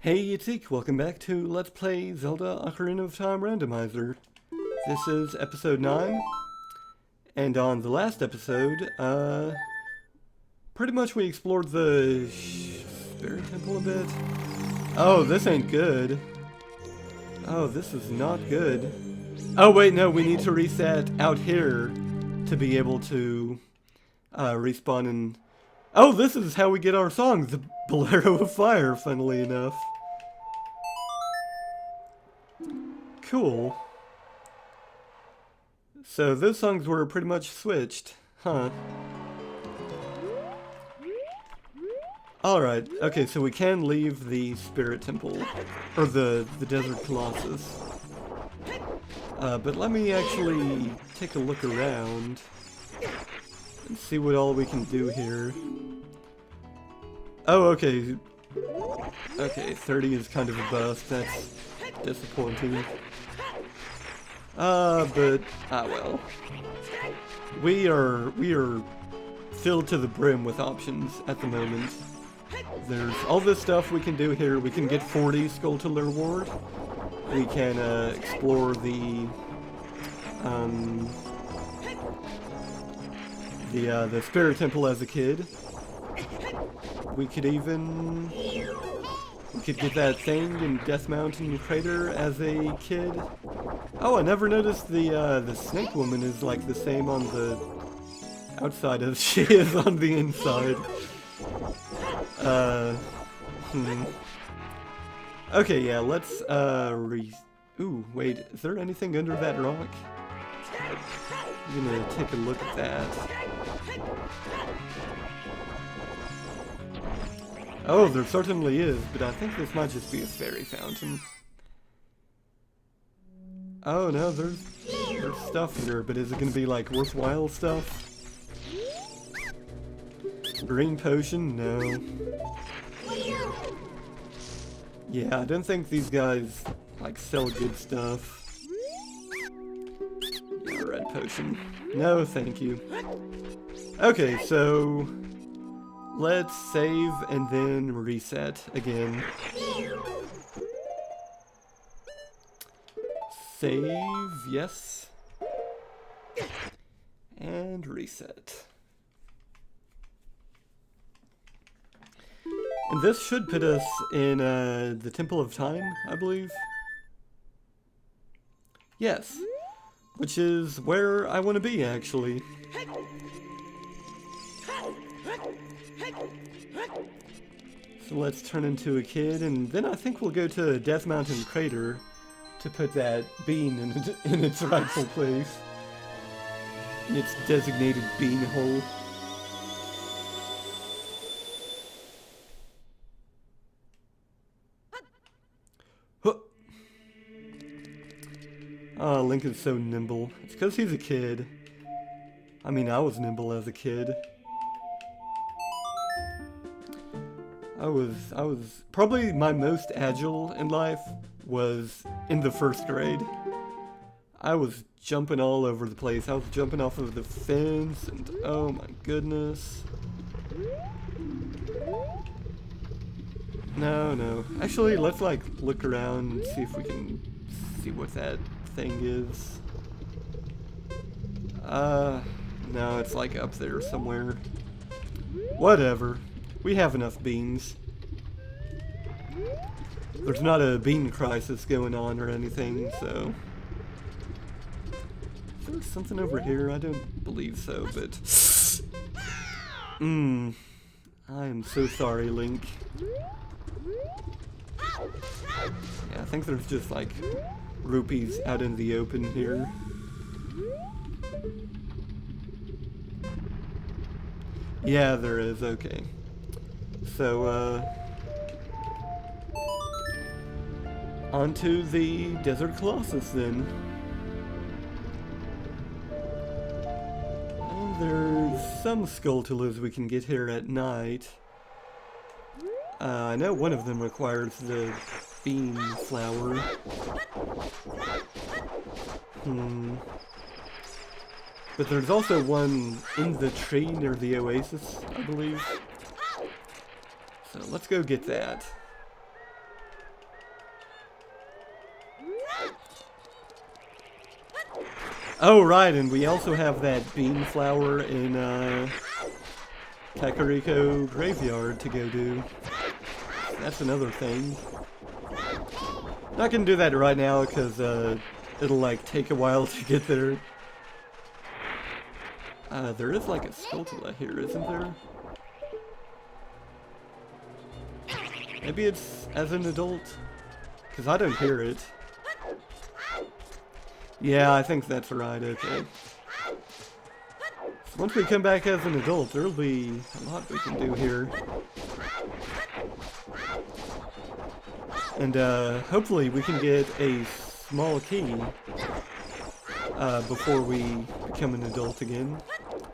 Hey, it's Zeke. Welcome back to Let's Play Zelda Ocarina of Time Randomizer. This is episode 9, and on the last episode, pretty much we explored the Spirit Temple a bit. Oh, this ain't good. Oh, this is not good. Oh wait, no, we need to reset out here to be able to respawn in... Oh, this is how we get our songs, the Bolero of Fire, funnily enough. Cool. So those songs were pretty much switched, huh? Alright, okay, so we can leave the Spirit Temple, or the Desert Colossus. But let me actually take a look around and see what all we can do here. Oh, okay. Okay, 30 is kind of a bust. That's disappointing. But well. We are filled to the brim with options at the moment. There's all this stuff we can do here. We can get 40 Skulltula reward. We can explore the Spirit Temple as a kid. We could get that thing in Death Mountain Crater as a kid. Oh, I never noticed the Snake Woman is like the same on the outside as she is on the inside. Okay, yeah, let's Ooh, wait, is there anything under that rock? I'm gonna take a look at that. Oh, there certainly is, but I think this might just be a fairy fountain. Oh no, there's stuff here, but is it gonna be like worthwhile stuff? Green potion? No. Yeah, I don't think these guys like sell good stuff. Yeah, red potion. No, thank you. Okay, so let's save and then reset again. Save, yes. And reset. And this should put us in the Temple of Time, I believe. Yes. Which is where I want to be, actually. So let's turn into a kid, and then I think we'll go to Death Mountain Crater to put that bean in its rightful place. In its designated bean hole. Oh, Link is so nimble. It's because he's a kid. I mean, I was nimble as a kid. I was probably my most agile in life was in the first grade. I was jumping all over the place. I was jumping off of the fence and oh my goodness. No. Actually, let's like look around and see if we can see what that thing is. No, it's like up there somewhere. Whatever. We have enough beans. There's not a bean crisis going on or anything, so... Is there something over here? I don't believe so, but... I am so sorry, Link. Yeah, I think there's just, like, rupees out in the open here. Yeah, there is, okay. So, onto the Desert Colossus then. And there's some Skulltulas we can get here at night. I know one of them requires the bean flower. But there's also one in the tree near the oasis, I believe. So let's go get that. Oh, right, and we also have that bean flower in Takariko graveyard to go do. That's another thing. Not gonna do that right now because it'll like take a while to get there. There is like a Skulltula here, isn't there? Maybe it's as an adult? Because I don't hear it. Yeah, I think that's right, okay. So once we come back as an adult, there'll be a lot we can do here. And hopefully we can get a small key before we become an adult again.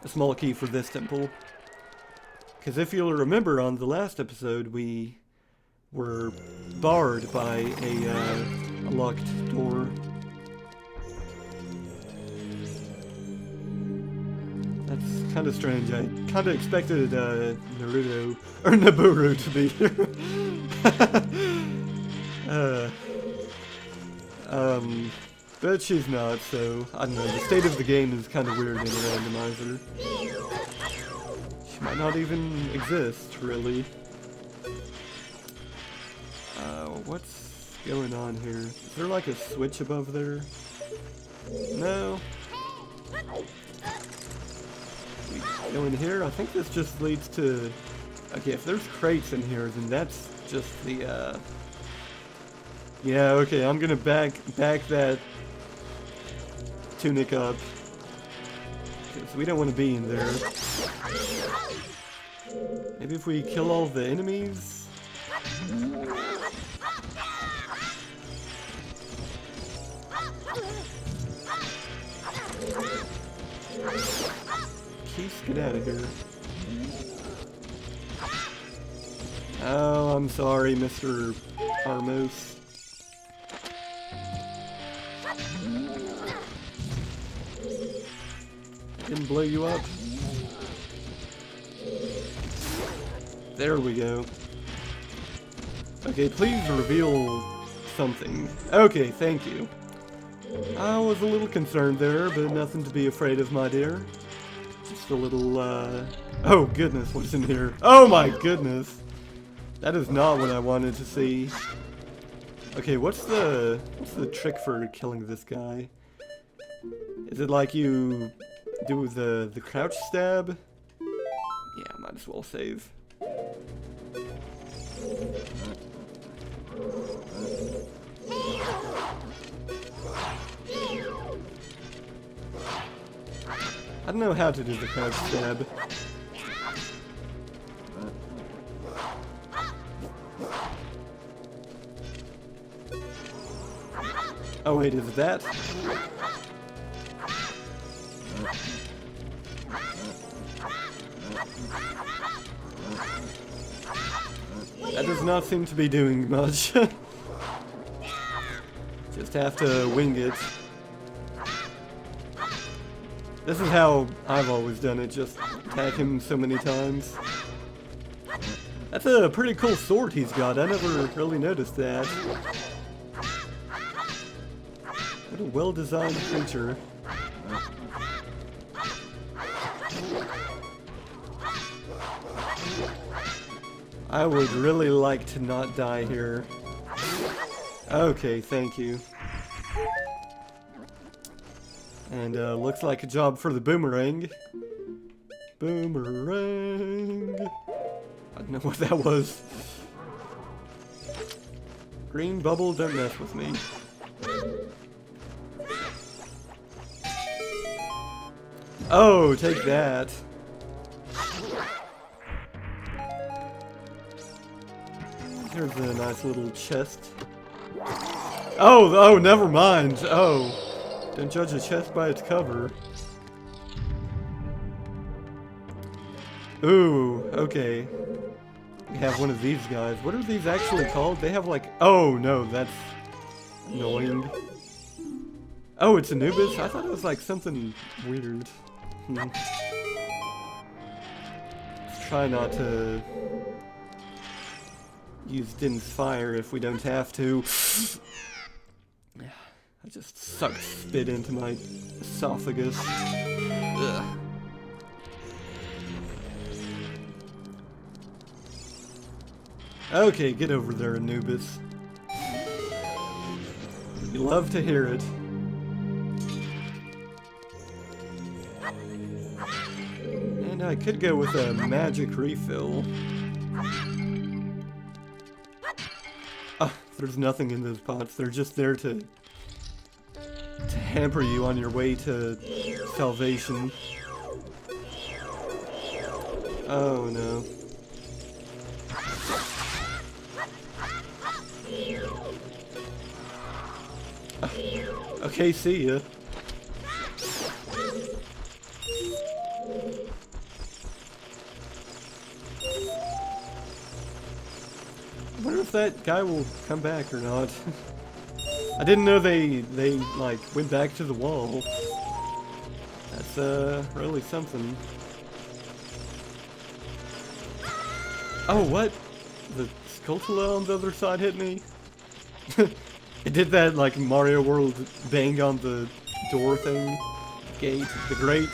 A small key for this temple. Because if you'll remember on the last episode, we were barred by a locked door. That's kind of strange. I kind of expected Naruto or Naburu to be here. But she's not, so I don't know. The state of the game is kind of weird in a randomizer. She might not even exist, really. What's going on here? Is there like a switch above there? No. We go in here. I think this just leads to... Okay, if there's crates in here, then that's just the, Yeah, okay, I'm gonna back that tunic up. Because we don't want to be in there. Maybe if we kill all the enemies? Keith, get out of here. Oh, I'm sorry, Mr. Armos. Didn't blow you up. There we go. Okay, please reveal something. Okay, thank you. I was a little concerned there, but nothing to be afraid of, my dear. Just a little, Oh, goodness, what's in here? Oh, my goodness! That is not what I wanted to see. Okay, what's the trick for killing this guy? Is it like you do the crouch stab? Yeah, might as well save. I don't know how to do the crouch stab. Oh wait, is it that? That does not seem to be doing much. Just have to wing it. This is how I've always done it, just attack him so many times. That's a pretty cool sword he's got, I never really noticed that. What a well-designed creature. I would really like to not die here. Okay, thank you. And looks like a job for the boomerang. Boomerang. I don't know what that was. Green bubble, don't mess with me. Oh, take that. Here's a nice little chest. Oh, never mind. Oh, don't judge a chest by its cover. Ooh, okay. We have one of these guys. What are these actually called? They have like... Oh, no, that's annoying. Oh, it's Anubis? I thought it was like something weird. Let's try not to use Din's fire if we don't have to. I just sucked spit into my esophagus. Ugh. Okay, get over there, Anubis. You love to hear it. And I could go with a magic refill. Oh, there's nothing in those pots. They're just there to hamper you on your way to salvation. Oh no. Okay, see ya. I wonder if that guy will come back or not. I didn't know they like went back to the wall. That's really something. Oh, what? The Skulltula on the other side hit me? It did that like Mario World bang on the door thing. Gate, the grate.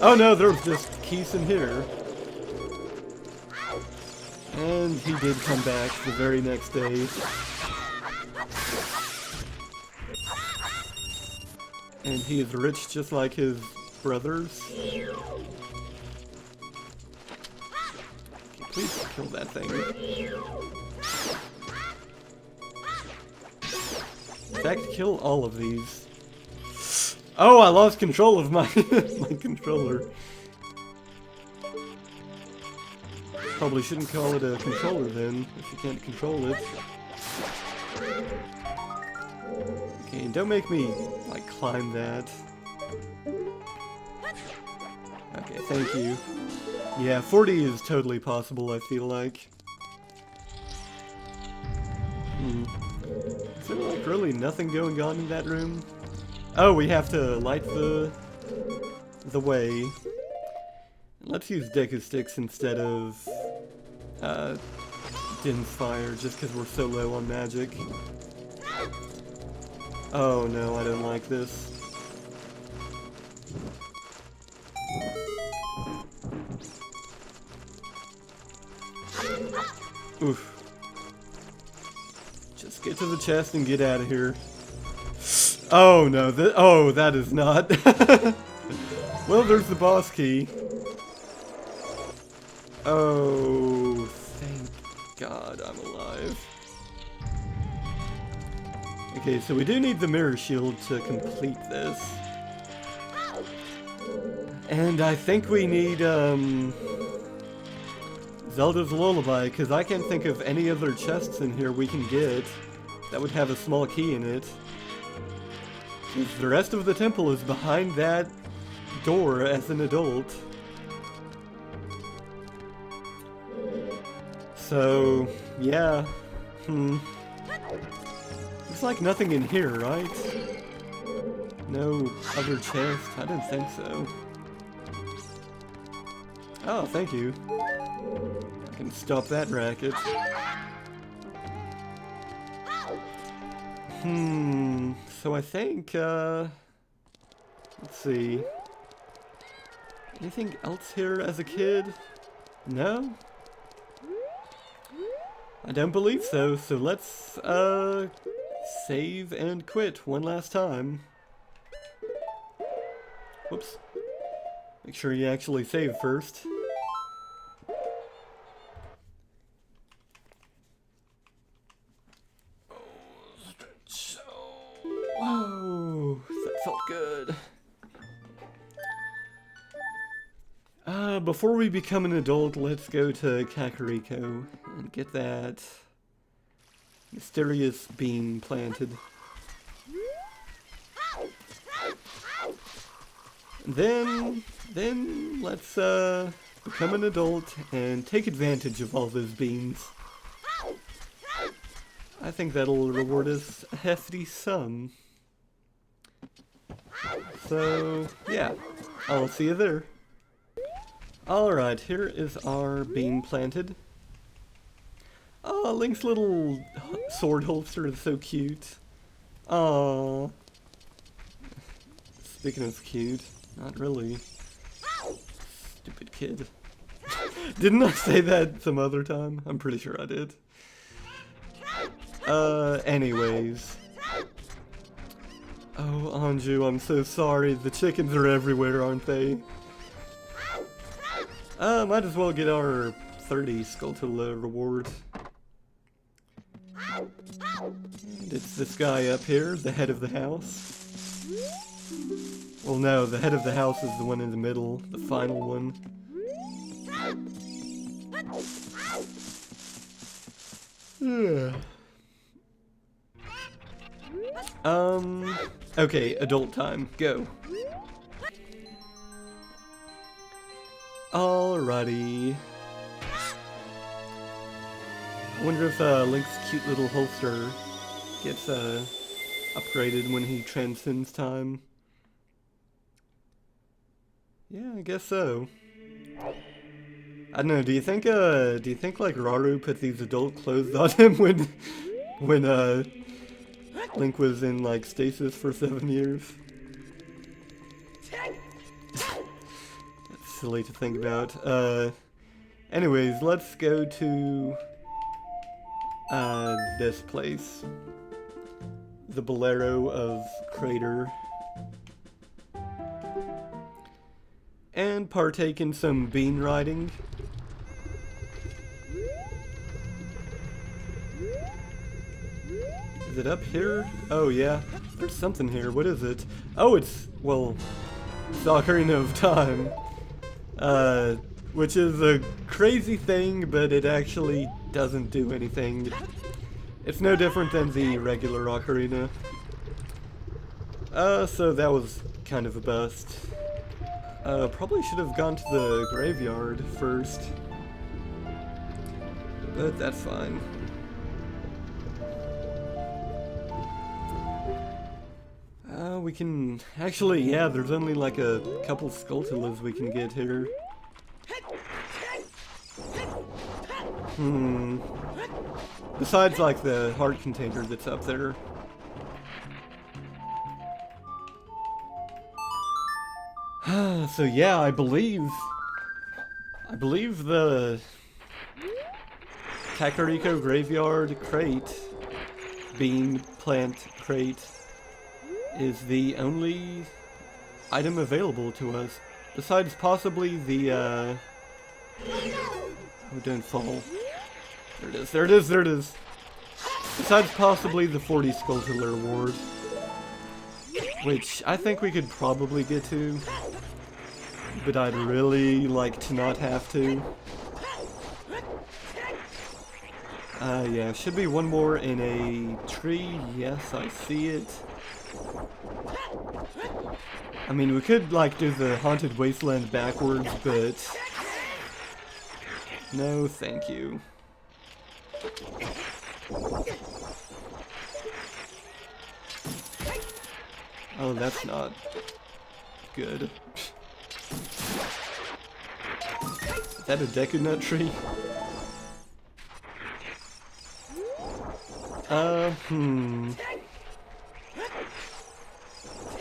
Oh no, there was just keys in here. And he did come back the very next day. And he is rich just like his brothers. Okay, please kill that thing. In fact, kill all of these. Oh, I lost control of my my controller. Probably shouldn't call it a controller then, if you can't control it. Okay, don't make me, like, climb that. Okay, thank you. Yeah, 40 is totally possible, I feel like. Is there, like, really nothing going on in that room? Oh, we have to light the way. Let's use Deku Sticks instead of Din's Fire, just because we're so low on magic. Oh no, I don't like this. Oof. Just get to the chest and get out of here. Oh no, that is not. Well, there's the boss key. Oh, thank God I'm alive. Okay, so we do need the mirror shield to complete this. And I think we need, Zelda's Lullaby, because I can't think of any other chests in here we can get that would have a small key in it. The rest of the temple is behind that door as an adult. So, yeah. Looks like nothing in here, right? No other chest? I didn't think so. Oh, thank you. I can stop that racket. So I think, let's see. Anything else here as a kid? No? I don't believe so, so let's, save and quit one last time. Whoops. Make sure you actually save first. Whoa, that felt good. Before we become an adult, let's go to Takariko and get that mysterious bean planted. Then let's become an adult and take advantage of all those beans. I think that'll reward us a hefty sum. So, yeah, I'll see you there. Alright, here is our bean planted. Oh, Link's little sword holster is so cute. Aww. Speaking of cute, not really. Stupid kid. Didn't I say that some other time? I'm pretty sure I did. Anyways. Oh, Anju, I'm so sorry. The chickens are everywhere, aren't they? Might as well get our 30 Skulltula reward. And it's this guy up here, the head of the house. Well, no, the head of the house is the one in the middle, the final one. Okay, adult time, go. Alrighty. I wonder if Link's cute little holster gets upgraded when he transcends time. Yeah, I guess so. I don't know, do you think like Raru put these adult clothes on him when Link was in like stasis for 7 years? That's silly to think about. Anyways, let's go to this place. The Bolero of Crater. And partake in some bean riding. Is it up here? Oh yeah, there's something here. What is it? Oh, it's, well, it's Ocarina of Time. Which is a crazy thing, but it actually doesn't do anything. It's no different than the regular Ocarina. So that was kind of a bust. Probably should have gone to the graveyard first. But that's fine. We can... Actually, yeah, there's only like a couple Skulltulas we can get here. Besides, like, the heart container that's up there. So yeah, I believe the Takariko graveyard crate, bean plant crate, is the only item available to us. Besides possibly the, oh, don't fall. There it is, there it is, there it is. Besides possibly the 40 Skulltula reward. Which I think we could probably get to. But I'd really like to not have to. Yeah, should be one more in a tree. Yes, I see it. I mean, we could, like, do the Haunted Wasteland backwards, but... no, thank you. Oh, that's not good. Is that a Deku Nut tree?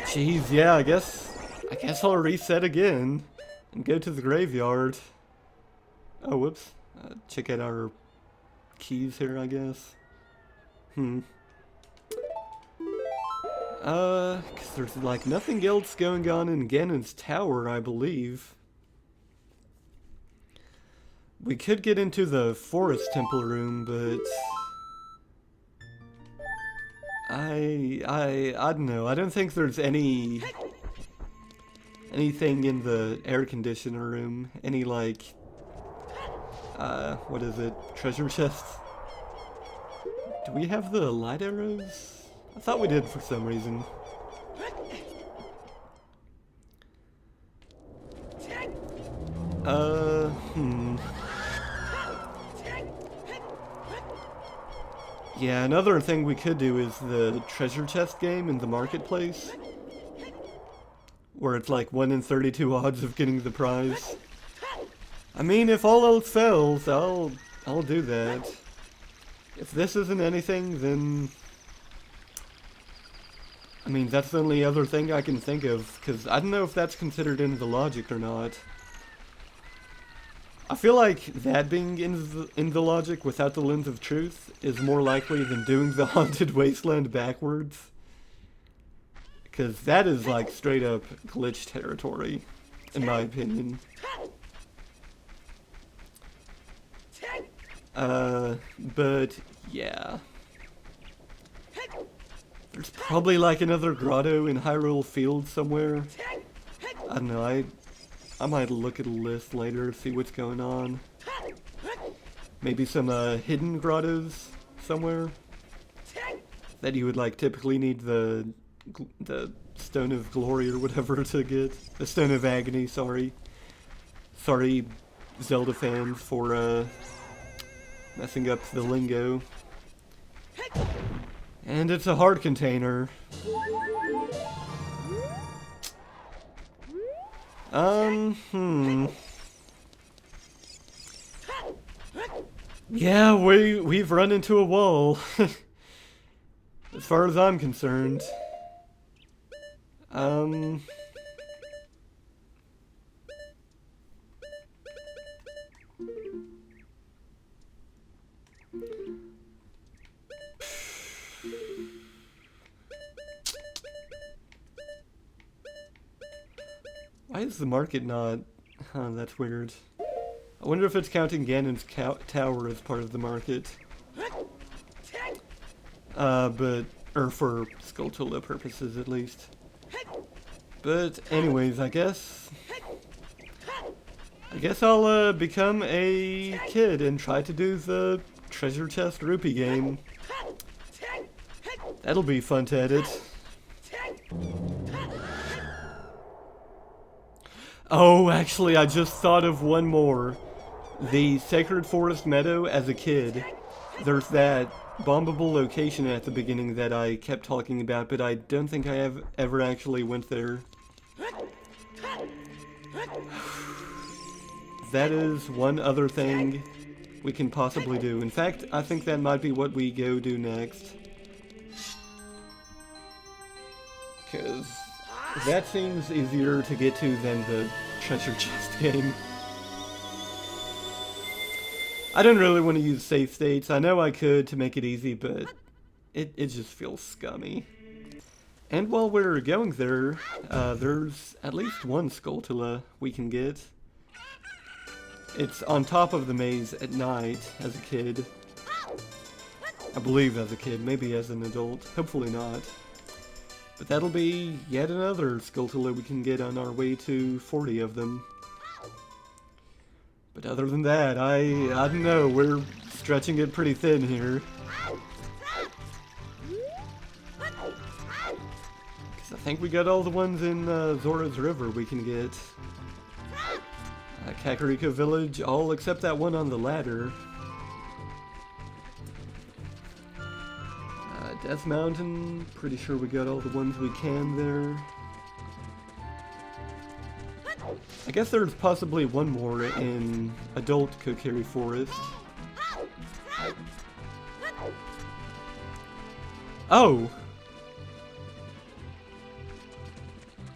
Jeez, yeah, I guess I'll reset again and go to the graveyard. Oh, whoops. Check out our keys here, I guess. Cause there's like nothing else going on in Ganon's tower, I believe. We could get into the forest temple room, but I don't know. I don't think there's anything in the air conditioner room. Any like what is it? Treasure chests? Do we have the light arrows? I thought we did for some reason. Yeah, another thing we could do is the treasure chest game in the marketplace. Where it's like 1 in 32 odds of getting the prize. I mean, if all else fails, I'll do that. If this isn't anything, then... I mean, that's the only other thing I can think of, because I don't know if that's considered in the logic or not. I feel like that being in the logic without the lens of truth is more likely than doing the haunted wasteland backwards. Because that is like straight up glitch territory, in my opinion. But yeah. There's probably like another grotto in Hyrule Field somewhere. I don't know, I might look at a list later, see what's going on. Maybe some hidden grottos somewhere that you would like typically need the Stone of Glory or whatever to get. The Stone of Agony, sorry. Sorry, Zelda fans, for messing up the lingo. And it's a heart container. Yeah, we've run into a wall. As far as I'm concerned. Why is the market not... Huh, that's weird. I wonder if it's counting Ganon's tower as part of the market. Or for Skulltula purposes at least. But anyways, I guess I'll become a kid and try to do the treasure chest rupee game. That'll be fun to edit. Oh, actually, I just thought of one more. The Sacred Forest Meadow as a kid. There's that bombable location at the beginning that I kept talking about, but I don't think I have ever actually went there. That is one other thing we can possibly do. In fact, I think that might be what we go do next. Because that seems easier to get to than the treasure chest game. I don't really want to use save states. I know I could to make it easy, but it just feels scummy. And while we're going there, there's at least one Skulltula we can get. It's on top of the maze at night as a kid. I believe as a kid, maybe as an adult. Hopefully not. But that'll be yet another Skulltula we can get on our way to 40 of them. But other than that, I don't know, we're stretching it pretty thin here. Because I think we got all the ones in Zora's River we can get. Takariko Village, all except that one on the ladder. Death Mountain, pretty sure we got all the ones we can there. I guess there's possibly one more in Adult Kokiri Forest. Oh!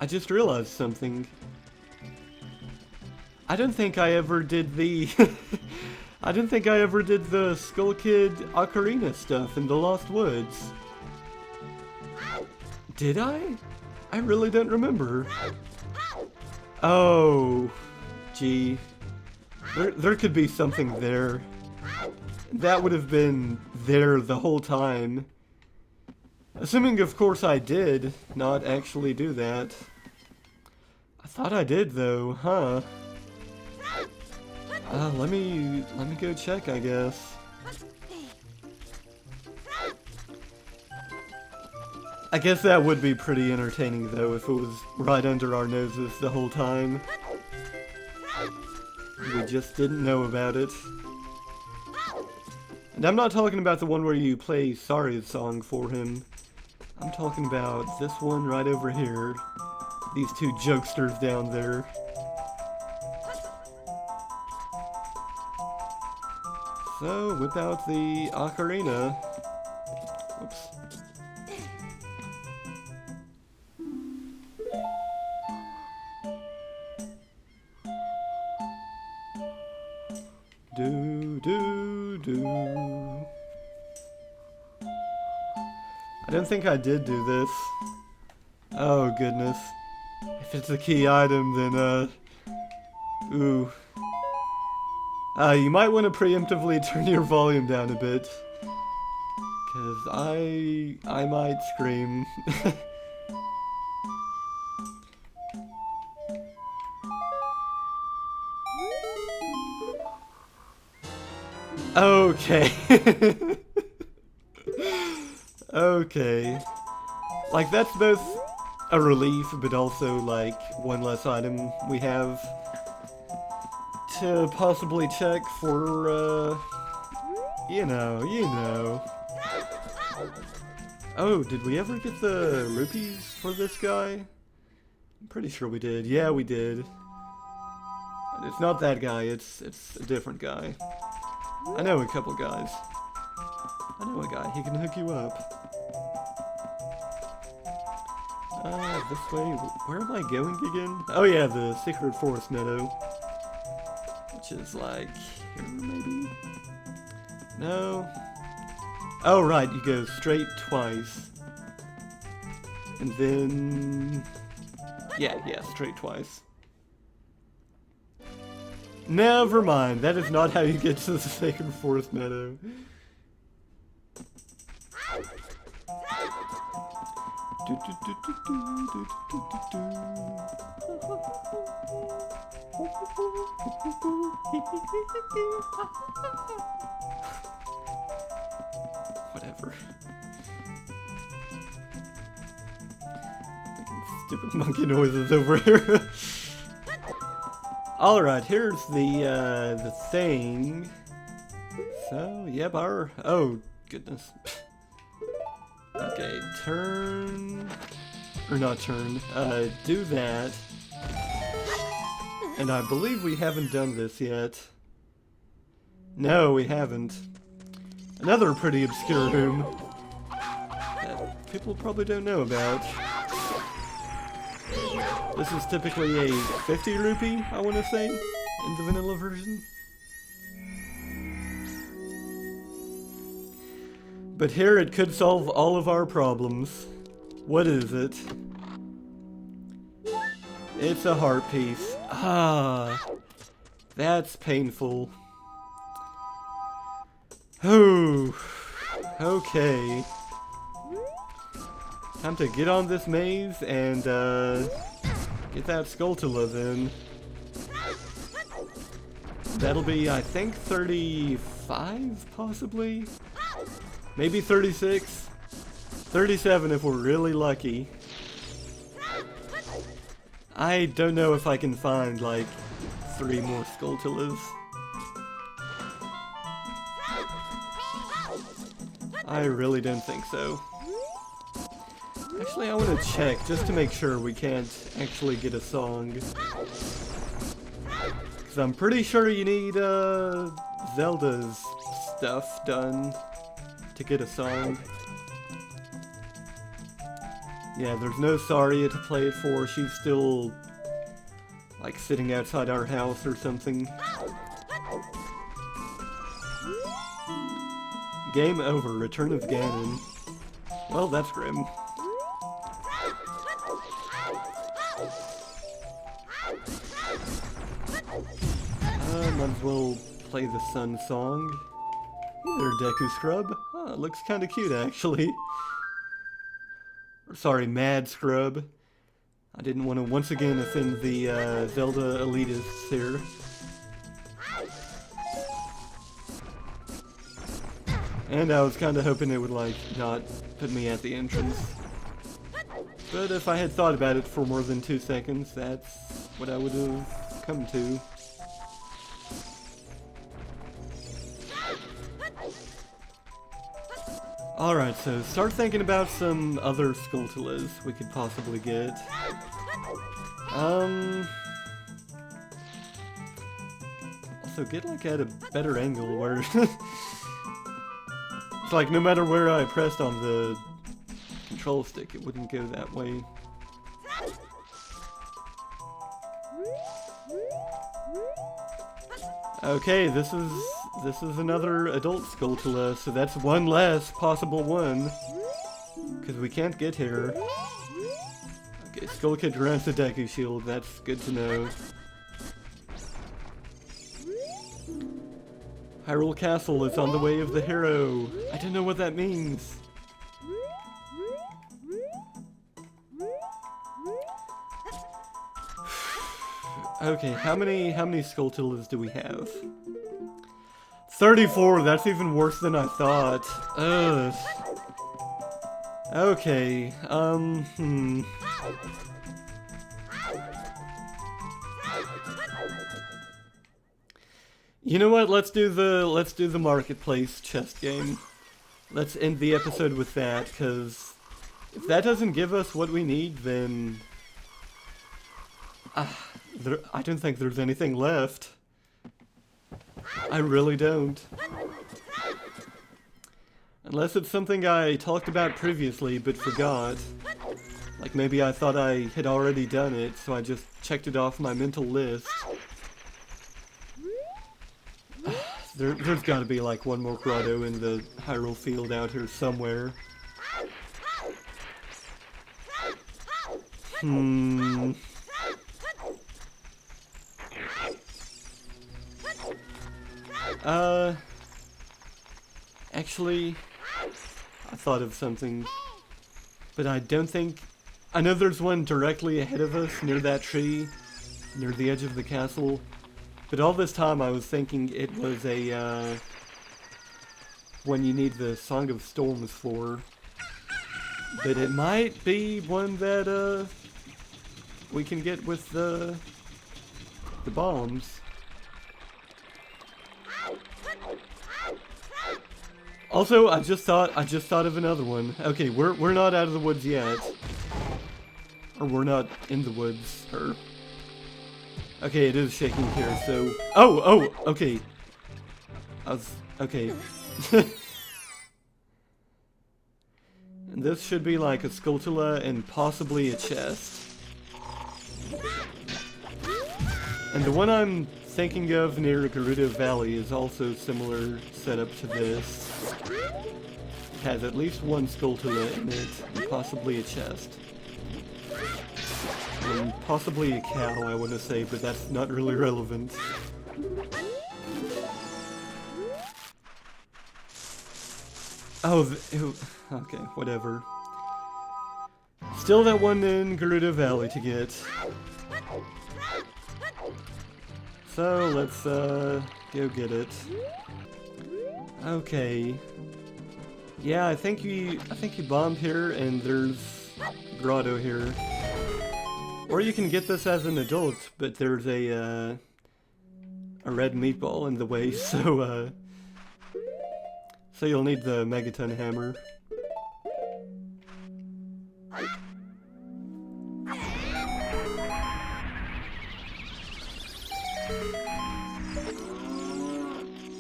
I just realized something. I don't think I ever did the... I didn't think I ever did the Skull Kid Ocarina stuff in the Lost Woods. Did I? I really don't remember. Oh, gee. There could be something there. That would have been there the whole time. Assuming, of course, I did not actually do that. I thought I did, though, huh? Let me go check, I guess. I guess that would be pretty entertaining, though, if it was right under our noses the whole time. We just didn't know about it. And I'm not talking about the one where you play Sari's song for him. I'm talking about this one right over here. These two jokesters down there. So, whip out the ocarina. Whoops. Do, do, do. I don't think I did do this. Oh, goodness. If it's a key item, then, ooh. You might want to preemptively turn your volume down a bit. Because I might scream. Okay. Okay. Like, that's both a relief, but also, like, one less item we have to possibly check for, you know. Oh, did we ever get the rupees for this guy? I'm pretty sure we did. Yeah, we did. It's not that guy, it's a different guy. I know a couple guys. I know a guy, he can hook you up. This way, where am I going again? Oh yeah, the Secret Forest Meadow. Which is like, here maybe? No. Oh right, you go straight twice. And then... Yeah, straight twice. Never mind, that is not how you get to the Sacred Forest Meadow. Whatever. Making stupid monkey noises over here. Alright, here's the thing. So, yep, oh, goodness. Okay, turn... Or not turn, do that. And I believe we haven't done this yet. No, we haven't. Another pretty obscure room that people probably don't know about. This is typically a 50 rupee, I want to say, in the vanilla version. But here it could solve all of our problems. What is it? It's a heart piece. Ah, that's painful. Oh, okay. Time to get on this maze and get that Skulltula then. That'll be, I think, 35, possibly? Maybe 36? 37 if we're really lucky. I don't know if I can find, like, 3 more Skulltulas. I really don't think so. Actually, I want to check just to make sure we can't actually get a song. Because I'm pretty sure you need, Zelda's stuff done to get a song. Yeah, there's no Saria to play it for. She's still, like, sitting outside our house or something. Game over. Return of Ganon. Well, that's grim. Might as well play the Sun song. Hey there, Deku Scrub. Oh, it looks kinda cute, actually. Sorry, Mad Scrub. I didn't want to once again offend the Zelda elitists here. And I was kind of hoping it would, like, not put me at the entrance. But if I had thought about it for more than 2 seconds, that's what I would have come to. Alright, so start thinking about some other Skulltulas we could possibly get. I'll Also, get like at a better angle where it's like no matter where I pressed on the control stick, it wouldn't go that way. Okay, this is another adult Skulltula, so that's one less possible one. Because we can't get here. Okay, Skull Kid grants a Deku Shield, that's good to know. Hyrule Castle is on the way of the hero. I don't know what that means. Okay, how many Skulltulas do we have? 34, that's even worse than I thought. Ugh. Okay, You know what? Let's do the marketplace chest game. Let's end the episode with that, because if that doesn't give us what we need, then I don't think there's anything left. I really don't. Unless it's something I talked about previously but forgot. Like maybe I thought I had already done it, so I just checked it off my mental list. There's gotta be like one more grotto in the Hyrule Field out here somewhere. Actually, I thought of something, but I don't think... I know there's one directly ahead of us, near that tree, near the edge of the castle, but all this time I was thinking it was a, one you need the Song of Storms for, but it might be one that, we can get with the bombs. Also, I just thought of another one. Okay, we're not out of the woods yet. Or we're not in the woods. Okay, it is shaking here, so... Oh, okay. Okay. And this should be like a Skulltula and possibly a chest. And the one I'm thinking of near Garuda Valley is also similar setup to this. It has at least one Skulltula in it, and possibly a chest. And possibly a cow, I want to say, but that's not really relevant. Oh, okay, whatever. Still that one in Garuda Valley to get. So, let's, go get it. Okay. Yeah, I think you bombed here, and there's Grotto here. Or you can get this as an adult, but there's a red meatball in the way, so, so you'll need the Megaton Hammer.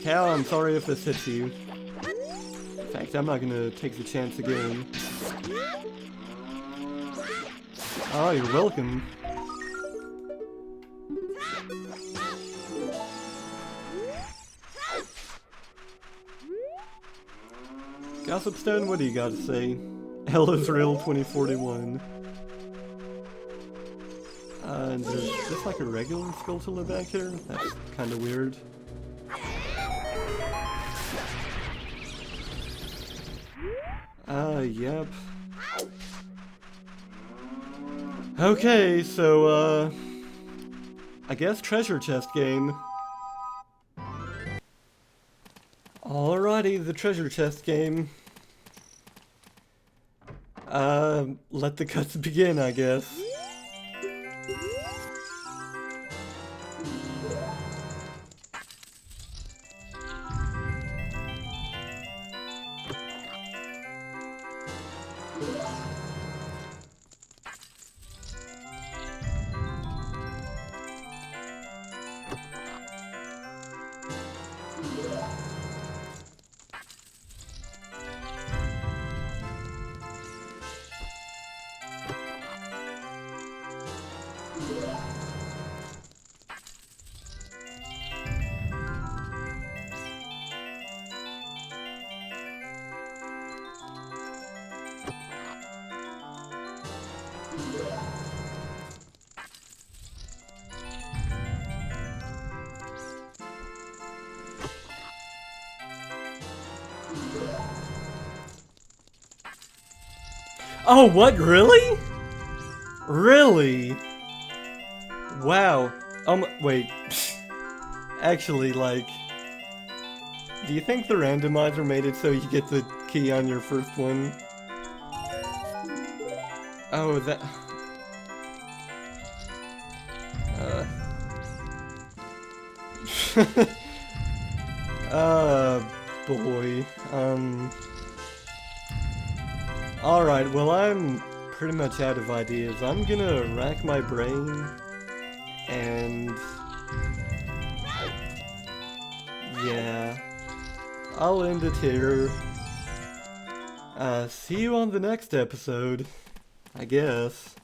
Cal, I'm sorry if this hits you. In fact, I'm not gonna take the chance again. Oh, you're welcome. Gossipstone, what do you got to say? Hell Israel 2041. And there's just like a regular Skulltula back here? That's kinda weird. Yep. Okay, so, I guess treasure chest game. Alrighty, the treasure chest game. Let the cuts begin, I guess. Oh, what? Really? Really? Wow. Wait. Actually, like... Do you think the randomizer made it so you get the key on your first one? Oh, that... Boy. Alright, well, I'm pretty much out of ideas. I'm gonna rack my brain, and... yeah. I'll end it here. See you on the next episode, I guess.